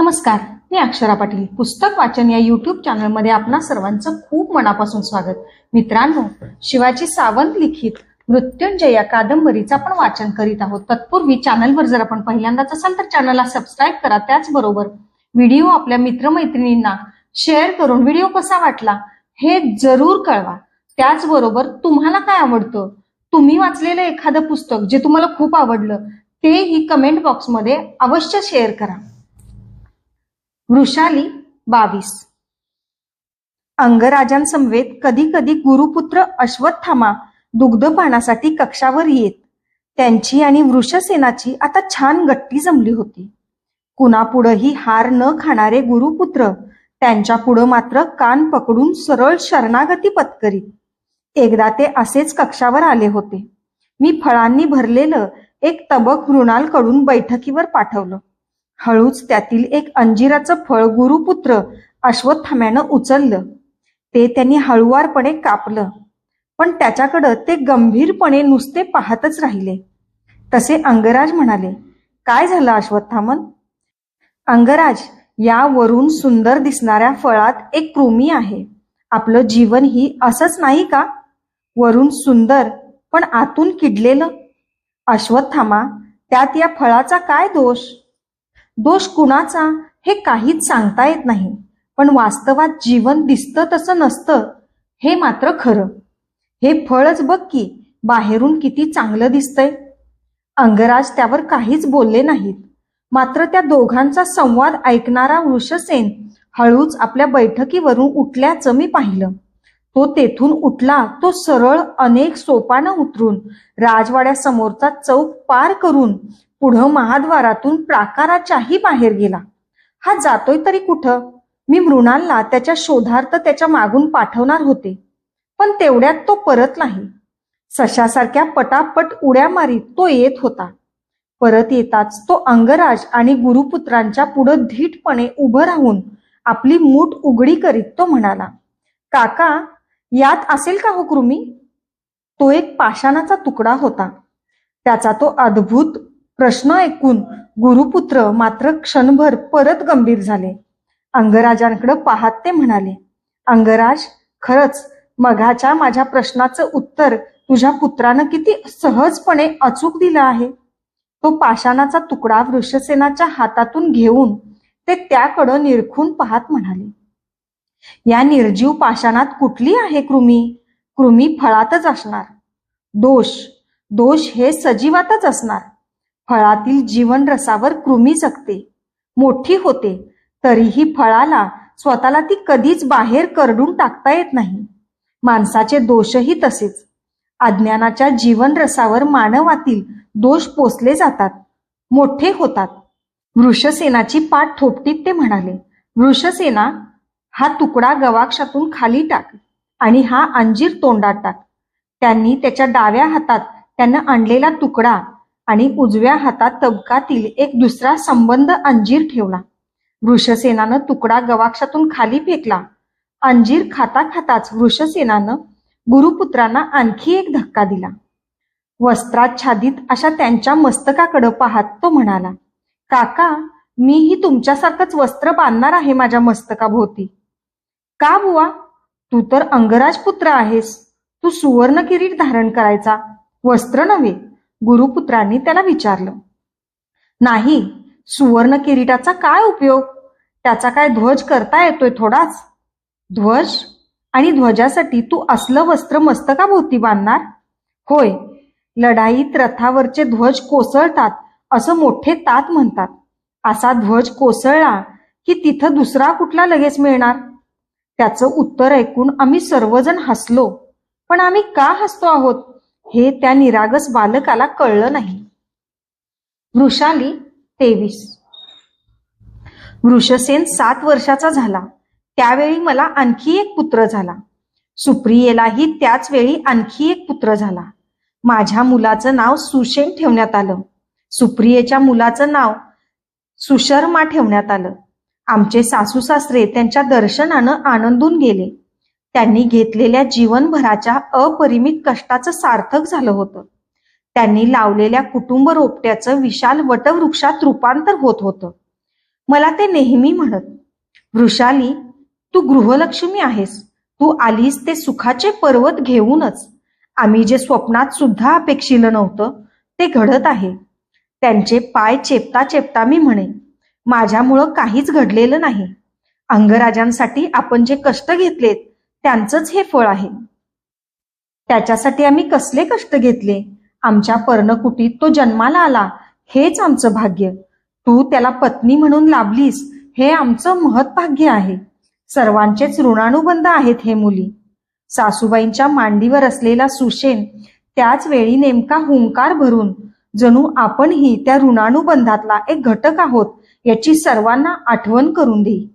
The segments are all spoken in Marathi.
नमस्कार, मी अक्षरा पाटील. पुस्तक वाचन या युट्यूब चॅनलमध्ये आपणा सर्वांचं खूप मनापासून स्वागत. मित्रांनो, शिवाजी सावंत लिखित मृत्युंजय या कादंबरीचं आपण वाचन करीत आहोत. तत्पूर्वी चॅनलवर जर आपण पहिल्यांदाच असाल तर चॅनलला सबस्क्राईब करा. त्याचबरोबर व्हिडिओ आपल्या मित्रमैत्रिणींना शेअर करून व्हिडिओ कसा वाटला हे जरूर कळवा. त्याचबरोबर तुम्हाला काय आवडतं, तुम्ही वाचलेलं एखादं पुस्तक जे तुम्हाला खूप आवडलं तेही कमेंट बॉक्समध्ये अवश्य शेअर करा. वृषाली 22. अंगराजांसमवेत कधी कधी गुरुपुत्र अश्वत्थामा दुग्धपानासाठी कक्षावर येत. त्यांची आणि वृषसेनाची आता छान गट्टी जमली होती. कुणापुढंही हार न खाणारे गुरुपुत्र त्यांच्या पुढं मात्र कान पकडून सरळ शरणागती पत्करीत. एकदा ते असेच कक्षावर आले होते. मी फळांनी भरलेलं एक तबक मृणालकडून बैठकीवर पाठवलं. हळूच त्यातील एक अंजिराचं फळ गुरुपुत्र अश्वत्थाम्यानं उचललं. ते त्यांनी हळुवारपणे कापलं, पण त्याच्याकडं ते गंभीरपणे नुसते पाहतच राहिले. तसे अंगराज म्हणाले, काय झालं अश्वत्थामन? अंगराज, या वरून सुंदर दिसणाऱ्या फळात एक कृमी आहे. आपलं जीवन ही असंच नाही का? वरून सुंदर पण आतून किडलेलं. अश्वत्थामा, त्यात या फळाचा काय दोष? दोष कुणाचा हे काहीच सांगता येत नाही, पण वास्तवात जीवन दिसतं तसं नसतं हे मात्र खरं. हे फळच बघ की बाहेरून किती चांगलं दिसतंय. अंगराज त्यावर काहीच बोलले नाहीत. मात्र त्या दोघांचा संवाद ऐकणारा वृषसेन हळूच आपल्या बैठकीवरून उठल्याचं मी पाहिलं. तो तेथून उठला. तो सरळ अनेक सोपानं उतरून राजवाड्यासमोरचा चौक पार करून पुढं महाद्वारातून प्राकाराच्याही बाहेर गेला. हा जातोय तरी कुठं? मी मृणालला त्याच्या शोधार्थ त्याच्या मागून पाठवणार होते, पण तेवढ्यात तो परत नाही. सशासारख्या पटापट उड्या मारीत तो येत होता. परत येताच तो अंगराज आणि गुरुपुत्रांच्या पुढं धीटपणे उभं राहून आपली मूठ उघडी करीत तो म्हणाला, काका, यात असेल का हो कृमी? तो एक पाषाणाचा तुकडा होता. त्याचा तो अद्भुत प्रश्न ऐकून गुरुपुत्र मात्र क्षणभर परत गंभीर झाले. अंगराजांकडे पाहत ते म्हणाले, अंगराज, खरंच मघाच्या माझ्या प्रश्नाचं उत्तर तुझ्या पुत्रानं किती सहजपणे अचूक दिलं आहे. तो पाषाणाचा तुकडा वृषसेनाच्या हातातून घेऊन ते त्याकडं निरखून पाहत म्हणाले, या निर्जीव पाषाणात कुठली आहे कृमी? कृमी फळातच असणार. दोष हे सजीवातच असणार. फळातील जीवन रसावर कृमी जगते, मोठी होते, तरीही फळाला स्वतःला ती कधीच बाहेर करडून टाकता येत नाही. माणसाचे दोषही तसेच. अज्ञानाच्या जीवन रसावर मानवातील दोष पोसले जातात, मोठे होतात. वृषसेनाची पाठ थोपटीत ते म्हणाले, वृषसेना, हा तुकडा गवाक्षातून खाली टाक आणि हा अंजीर तोंडात टाक. त्यांनी त्याच्या डाव्या हातात त्यानं आणलेला तुकडा आणि उजव्या हातात तबकातील एक दुसरा संबंध अंजीर ठेवला. वृषसेनानं तुकडा गवाक्षातून खाली फेकला. अंजीर खाता खाताच वृषसेनानं गुरुपुत्रांना आणखी एक धक्का दिला. वस्त्राच्छादित अशा त्यांच्या मस्तकाकडे पाहत तो म्हणाला, काका, मीही तुमच्यासारखंच वस्त्र बांधणार आहे माझ्या मस्तकाभोवती. का बुवा? तू तर अंगराज पुत्र आहेस. तू सुवर्ण किरीट धारण करायचा, वस्त्र नव्हे. गुरुपुत्रांनी त्याला विचारलं. नाही, सुवर्ण किरीटाचा काय उपयोग? त्याचा काय ध्वज करता येतोय थोडाच? ध्वज? आणि ध्वजासाठी तू असलं वस्त्र मस्तकाभोवती बांधणार? होय, लढाईत रथावरचे ध्वज कोसळतात असं मोठे तात म्हणतात. असा ध्वज कोसळला की तिथं दुसरा कुठला लगेच मिळणार? त्याचं उत्तर ऐकून आम्ही सर्वजण हसलो. पण आम्ही का हसतो आहोत हे त्या निरागस बालकाला कळलं नाही. वृषाली 23. वृषसेन 7 वर्षाचा झाला त्यावेळी मला आणखी एक पुत्र झाला. सुप्रियेलाही त्याच वेळी आणखी एक पुत्र झाला. माझ्या मुलाचं नाव सुषेण ठेवण्यात आलं. सुप्रियेच्या मुलाचं नाव सुशर्मा ठेवण्यात आलं. आमचे सासू सासरे त्यांच्या दर्शनानं आनंदून गेले. त्यांनी घेतलेल्या जीवनभराच्या अपरिमित कष्टाचं सार्थक झालं होतं. त्यांनी लावलेल्या कुटुंब रोपट्याचं विशाल वटवृक्षात रूपांतर होत होतं. मला ते नेहमी म्हणत, वृषाली, तू गृहलक्ष्मी आहेस. तू आलीस ते सुखाचे पर्वत घेऊनच. आम्ही जे स्वप्नात सुद्धा अपेक्षिलं नव्हतं ते घडत आहे. त्यांचे पाय चेपता चेपता मी म्हणे, माझ्यामुळं काहीच घडलेलं नाही. अंगराजांसाठी आपण जे कष्ट घेतलेत त्यांचंच हे फळ आहे. त्याच्यासाठी आम्ही कसले कष्ट घेतले. आमच्या पर्णकुटीत तो जन्माला आला हेच आमचं भाग्य. तू त्याला पत्नी म्हणून लाभलीस हे आमचं महत्भाग्य आहे. सर्वांचेच ऋणानुबंध आहेत हे मुली. सासूबाईंच्या मांडीवर असलेला सुशेन त्याच वेळी नेमका हुंकार भरून जणू आपणही त्या ऋणानुबंधातला एक घटक आहोत याची सर्वांना आठवण करून देई.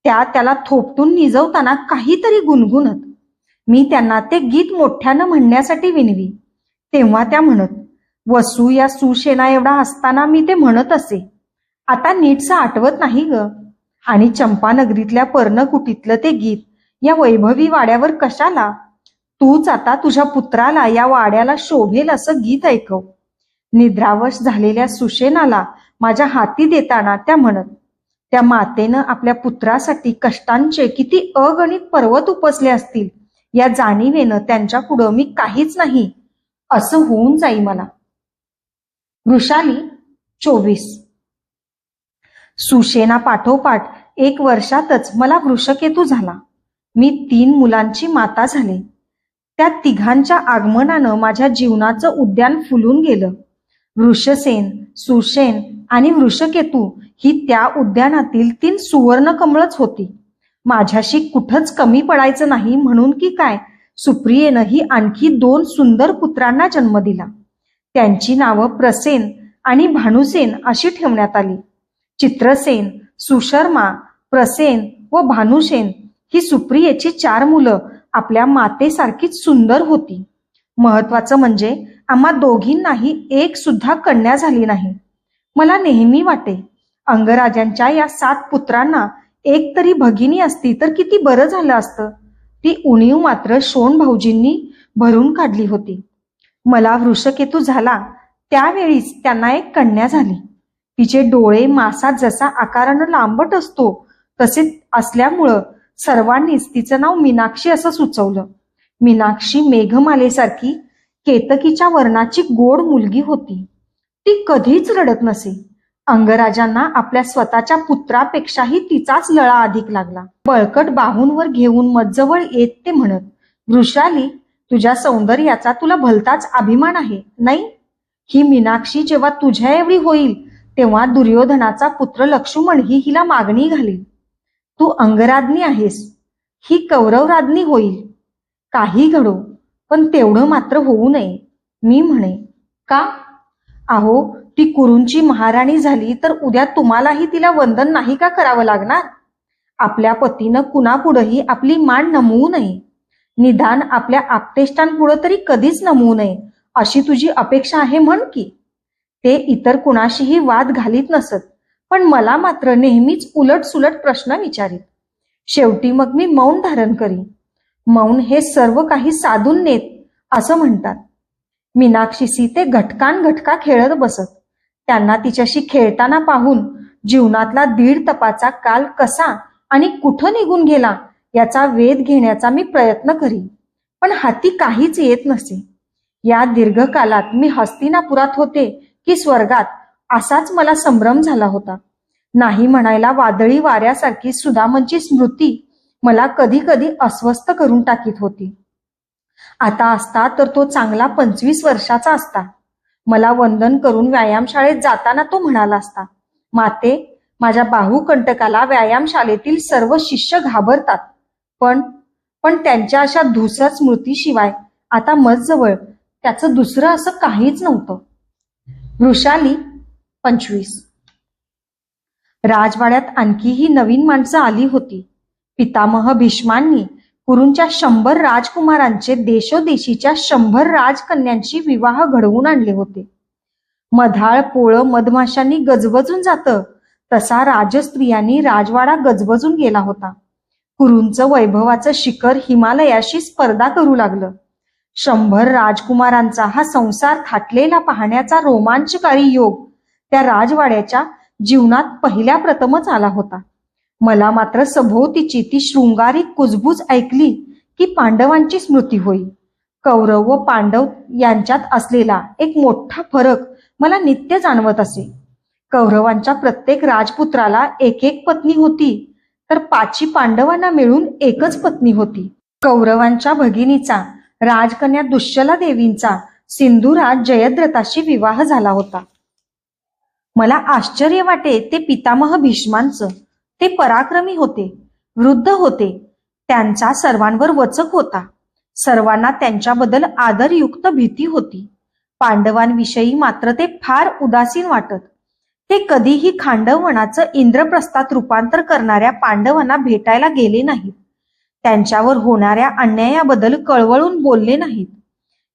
त्याला थोपटून निजवताना काहीतरी गुणगुणत मी त्यांना ते गीत मोठ्यानं म्हणण्यासाठी विनवी. तेव्हा त्या म्हणत, वसू या सुशेना एवढा असताना मी ते म्हणत असे. आता नीटसं आठवत नाही ग. आणि चंपानगरीतल्या पर्णकुटीतलं ते गीत या वैभवी वाड्यावर कशाला? तूच आता तुझ्या पुत्राला या वाड्याला शोभेल असं गीत ऐकव. निद्रावश झालेल्या सुशेनाला माझ्या हाती देताना त्या म्हणत, त्या मातेनं आपल्या पुत्रासाठी कष्टांचे किती अगणित पर्वत उपसले असतील या जाणीवेनं त्यांच्या पुढं मी काहीच नाही असं होऊन जाई मला. वृषाली 24. सुशेना पाठोपाठ 1 वर्षातच मला वृषकेतू झाला. मी 3 मुलांची माता झाले. त्या तिघांच्या आगमनानं माझ्या जीवनाचं उद्यान फुलून गेलं. वृषसेन, सुशेन आणि वृषकेतू ही त्या उद्यानातील 3 सुवर्ण कमळच होती. माझ्याशी कुठंच कमी पडायचं नाही म्हणून की काय, सुप्रियेनं ही आणखी 2 सुंदर पुत्रांना जन्म दिला. त्यांची नावं प्रसेन आणि भानुसेन अशी ठेवण्यात आली. चित्रसेन, सुशर्मा, प्रसेन व भानुसेन ही सुप्रियेची 4 मुलं आपल्या मातेसारखीच सुंदर होती. महत्वाचं म्हणजे आम्हा दोघींनाही एक सुद्धा कन्या झाली नाही. मला नेहमी वाटे, अंगराजांच्या या 7 पुत्रांना एक तरी भगिनी असती तर किती बरं झालं असतं. ती उणीव मात्र शोण भाऊजींनी भरून काढली होती. मला वृषकेतू झाला त्यावेळीच त्यांना एक कन्या झाली. तिचे डोळे मासा जसा आकारानं लांबट असतो तसे असल्यामुळं सर्वांनीच तिचं नाव मीनाक्षी असं सुचवलं. मीनाक्षी मेघमालेसारखी केतकीच्या वर्णाची गोड मुलगी होती. ती कधीच रडत नसे. अंगराजांना आपल्या स्वतःच्या पुत्रापेक्षाही तिचाच लळा अधिक लागला. बळकट बाहूंवर घेऊन मजजवळ येत ते म्हणत, वृषाली, तुझ्या सौंदर्याचा तुला भलताच अभिमान आहे नाही? ही मीनाक्षी जेव्हा तुझ्या एवढी होईल तेव्हा दुर्योधनाचा पुत्र लक्ष्मण ही हिला मागणी घालील. तू अंगराज्ञी आहेस, ही कौरवराज्ञी होईल. काही घडो, पण तेवढं मात्र होऊ नये. मी म्हणे, का? अहो, ती कुरूंची महाराणी झाली तर उद्या तुम्हालाही तिला वंदन नाही का करावं लागणार? आपल्या पतीनं कुणापुढंही आपली मान नमवू नये. निदान आपल्या आपतेष्टांपुढं तरी कधीच नमवू नये अशी तुझी अपेक्षा आहे म्हण की. ते इतर कुणाशीही वाद घालीत नसत, पण मला मात्र नेहमीच उलट सुलट प्रश्न विचारीत. शेवटी मग मी मौन धारण करी. मौन हे सर्व काही साधून नेत असं म्हणतात. मीनाक्षीसी ते घटका खेळत बसत. त्यांना तिच्याशी खेळताना पाहून जीवनातला 1.5 तपाचा काल कसा आणि कुठं निघून गेला याचा वेध घेण्याचा मी प्रयत्न करी, पण हाती काहीच येत नसे. या दीर्घकालात मी हस्तिनापुरात होते की स्वर्गात असाच मला संभ्रम झाला होता. नाही म्हणायला वादळी वाऱ्यासारखी सुदामांची स्मृती मला कधी कधी अस्वस्थ करून टाकीत होती. आता असता तर तो चांगला 25 वर्षाचा असता. मला वंदन करून व्यायामशाळेत जाताना तो म्हणाला असता, माते, माझ्या बाहुकंटकाला व्यायामशाळेतील सर्व शिष्य घाबरतात, पण त्यांच्या अशा धूसर स्मृतीशिवाय आता मजजवळ त्याचं दुसरं असं काहीच नव्हतं. वृषाली 25. राजवाड्यात आणखीही नवीन माणसं आली होती. पितामह भीष्मांनी कुरूंच्या 100 राजकुमारांचे देशोदेशीच्या 100 राजकन्यांशी विवाह घडवून आणले होते. मधाळ पोळं मधमाशांनी गजबजून जातं तसा राजस्त्रियांनी राजवाडा गजबजून गेला होता. कुरूंचं वैभवाचं शिखर हिमालयाशी स्पर्धा करू लागलं. 100 राजकुमारांचा हा संसार थाटलेला पाहण्याचा रोमांचकारी योग त्या राजवाड्याच्या जीवनात पहिल्या प्रथमच आला होता. मला मात्र सभोवतीची ती शृंगारिक कुजबूज ऐकली की पांडवांची स्मृती होई. कौरव व पांडव यांच्यात असलेला एक मोठा फरक मला नित्य जाणवत असे. कौरवांच्या प्रत्येक राजपुत्राला एक एक पत्नी होती, तर 5 पांडवांना मिळून एकच पत्नी होती. कौरवांच्या भगिनीचा राजकन्या दुश्शला देवींचा सिंधुराज जयद्रथाशी विवाह झाला होता. मला आश्चर्य वाटे ते पितामह भीष्मांचं. ते पराक्रमी होते, वृद्ध होते, त्यांचा सर्वांवर वचक होता. सर्वांना त्यांच्याबद्दल आदरयुक्त भीती होती. पांडवांविषयी मात्र ते फार उदासीन वाटत. ते कधीही खांडववनाचं इंद्रप्रस्थात रूपांतर करणाऱ्या पांडवांना भेटायला गेले नाहीत. त्यांच्यावर होणाऱ्या अन्यायाबद्दल कळवळून बोलले नाहीत.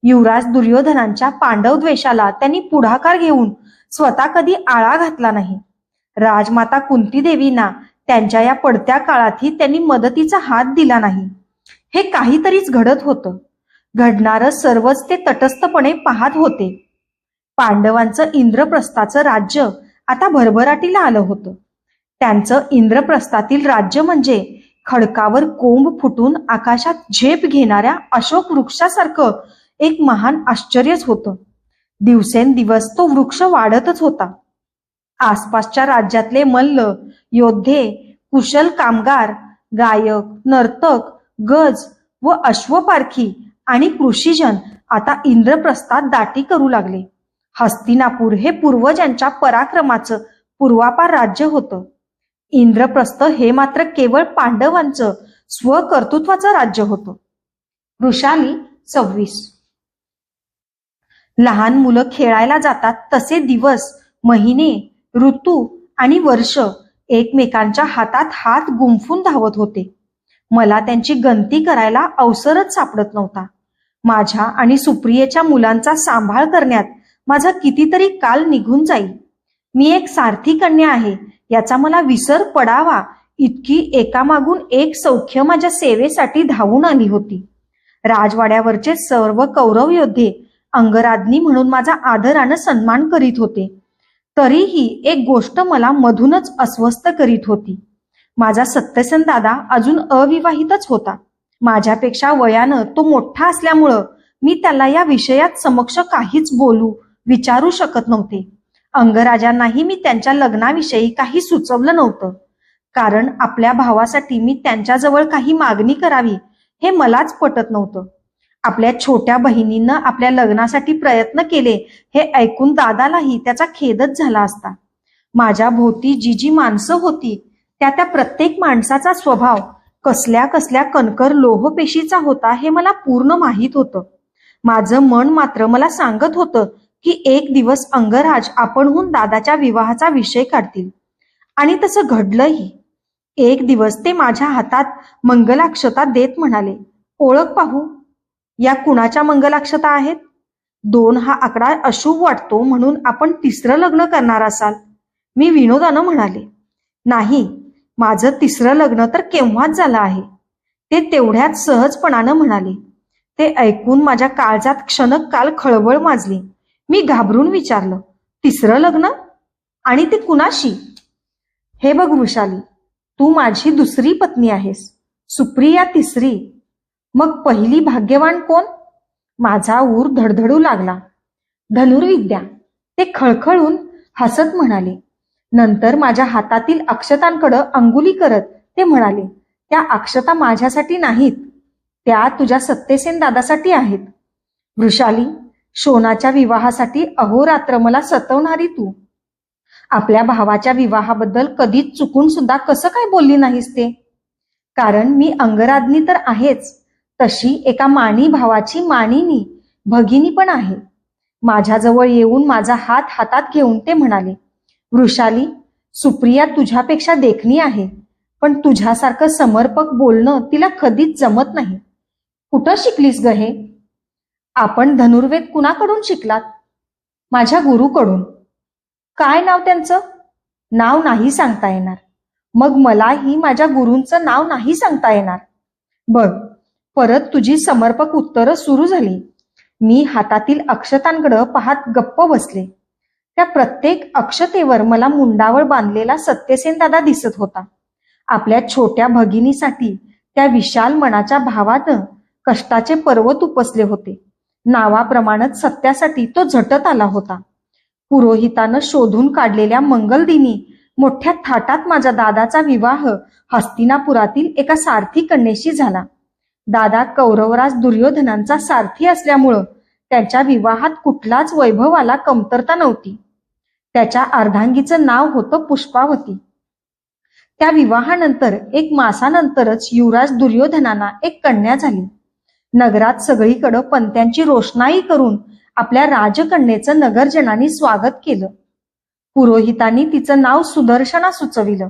युवराज दुर्योधनांच्या पांडव द्वेषाला त्यांनी पुढाकार घेऊन स्वतः कधी आळा घातला नाही. राजमाता कुंती देवींना त्यांच्या या पडत्या काळातही त्यांनी मदतीचा हात दिला नाही. हे काहीतरीच घडत होतं. घडणारं सर्वच ते तटस्थपणे पाहत होते. पांडवांचं इंद्रप्रस्थाचं राज्य आता भरभराटीला आलं होतं. त्यांचं इंद्रप्रस्थातील राज्य म्हणजे खडकावर कोंब फुटून आकाशात झेप घेणाऱ्या अशोक वृक्षासारखं एक महान आश्चर्यच होतं. दिवसेंदिवस तो वृक्ष वाढतच होता. आसपासच्या राज्यातले मल्ल, योद्धे, कुशल कामगार, गायक, नर्तक, गज व अश्वपारखी आणि कृषीजन आता इंद्रप्रस्थात दाटी करू लागले. हस्तिनापूर हे पूर्वजांच्या पराक्रमाचं पूर्वापार राज्य होतं. इंद्रप्रस्थ हे मात्र केवळ पांडवांचं स्वकर्तृत्वाचं राज्य होतं. वृषाली 26. लहान मुलं खेळायला जातात तसे दिवस, महिने, ऋतू आणि वर्ष एकमेकांच्या हातात हात गुंफून धावत होते. मला त्यांची गंती करायला अवसरच सापडत नव्हता. माझ्या आणि सुप्रियेच्या मुलांचा सांभाळ करण्यात माझा कितीतरी काल निघून जाईल. मी एक सारथी कन्या आहे याचा मला विसर पडावा इतकी एकामागून एक सौख्य माझ्या सेवेसाठी धावून आली होती. राजवाड्यावरचे सर्व कौरव योद्धे अंगराज्ञी म्हणून माझा आदरानं सन्मान करीत होते. तरीही एक गोष्ट मला मधूनच अस्वस्थ करीत होती. माझा सत्यसेन दादा अजून अविवाहितच होता. माझ्यापेक्षा वयानं तो मोठा असल्यामुळं मी त्याला या विषयात समक्ष काहीच बोलू, विचारू शकत नव्हते. अंगराजांनाही मी त्यांच्या लग्नाविषयी काही सुचवलं नव्हतं. कारण आपल्या भावासाठी मी त्यांच्याजवळ काही मागणी करावी हे मलाच पटत नव्हतं. आपल्या छोट्या बहिणींना आपल्या लग्नासाठी प्रयत्न केले हे ऐकून दादालाही त्याचा खेदच झाला असता. माझ्या भोवती जी जी माणसं होती त्या प्रत्येक माणसाचा स्वभाव कसल्या कसल्या कणकर लोहपेशीचा होता हे मला पूर्ण माहीत होतं. माझं मन मात्र मला सांगत होतं की एक दिवस अंगराज आपणहून दादाच्या विवाहाचा विषय काढतील. आणि तसं घडलंही. एक दिवस ते माझ्या हातात मंगलाक्षता देत म्हणाले, ओळख पाहू, या कुणाच्या मंगलाक्षता आहेत? 2 हा आकडा अशुभ वाटतो म्हणून आपण 3रं लग्न करणार असाल. मी विनोदानं म्हणाले, नाही, माझं 3रं लग्न तर केव्हाच झालं आहे. ते तेवढ्याच सहजपणानं म्हणाले. ते ऐकून माझ्या काळजात क्षणक काल खळबळ माजली. मी घाबरून विचारलं, 3रं लग्न? आणि ते कुणाशी? हे बघ वृषाली, तू माझी 2री पत्नी आहेस, सुप्रिया 3री. मग पहिली भाग्यवान कोण? माझा ऊर धडधडू लागला. धनुर्विद्या, ते खळखळून हसत म्हणाले. नंतर माझ्या हातातील अक्षतांकडे अंगुली करत ते म्हणाले, त्या अक्षता माझ्यासाठी नाहीत, त्या तुझ्या सत्यसेन दादासाठी आहेत. वृषाली, शोनाच्या विवाहासाठी अहोरात्र मला सतवणारी तू आपल्या भावाच्या विवाहाबद्दल कधीच चुकून सुद्धा कसं काय बोलली नाहीस ते? कारण मी अंगराज्ञी तर आहेच, तशी एका मानी भावाची मानिनी भगिनी पण आहे. माझ्याजवळ येऊन माझा हात हातात घेऊन ते म्हणाले, वृषाली, सुप्रिया तुझ्यापेक्षा देखणी आहे, पण तुझ्यासारखं समर्पक बोलणं तिला कधीच जमत नाही. कुठं शिकलीस ग हे? आपण धनुर्वेद कुणाकडून शिकलात? माझ्या गुरुकडून. काय नाव त्यांचं? नाव नाही सांगता येणार. मग मलाही माझ्या गुरूंचं नाव नाही सांगता येणार. बघ, परत तुझी समर्पक उत्तरं सुरू झाली. मी हातातील अक्षतांकडे पाहत गप्प बसले. त्या प्रत्येक अक्षतेवर मला मुंडावळ बांधलेला सत्यसेन दादा दिसत होता. आपल्या छोट्या भगिनीसाठी त्या विशाल मनाच्या भावात कष्टाचे पर्वत उपसले होते. नावाप्रमाणेच सत्यासाठी तो झटत आला होता. पुरोहितानं शोधून काढलेल्या मंगलदिनी मोठ्या थाटात माझ्या दादाचा विवाह हस्तिनापुरातील एका सारथी कन्येशी झाला. दादा कौरवराज दुर्योधनांचा सारथी असल्यामुळं त्यांच्या विवाहात कुठलाच वैभवाला कमतरता नव्हती. त्याच्या अर्धांगीचं नाव होतं पुष्पावती. त्या विवाहानंतर 1 मासानंतरच युवराज दुर्योधनांना एक कन्या झाली. नगरात सगळीकडं पंत्यांची रोषणाई करून आपल्या राजकन्येचं नगरजनांनी स्वागत केलं. पुरोहितांनी तिचं नाव सुदर्शना सुचविलं.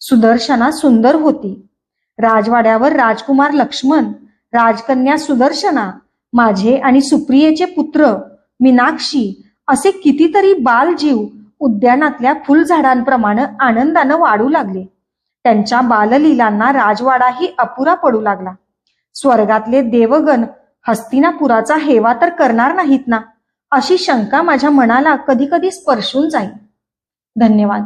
सुदर्शना सुंदर होती. राजवाड्यावर राजकुमार लक्ष्मण, राजकन्या सुदर्शना, माझे आणि सुप्रियेचे पुत्र मीनाक्षी असे कितीतरी बालजीव उद्यानातल्या फुलझाडांप्रमाणे आनंदानं वाढू लागले. त्यांच्या बाललीलांना राजवाडाही अपुरा पडू लागला. स्वर्गातले देवगण हस्तिनापुराचा हेवा तर करणार नाहीत ना, अशी शंका माझ्या मनाला कधी कधी स्पर्शून जाईल. धन्यवाद.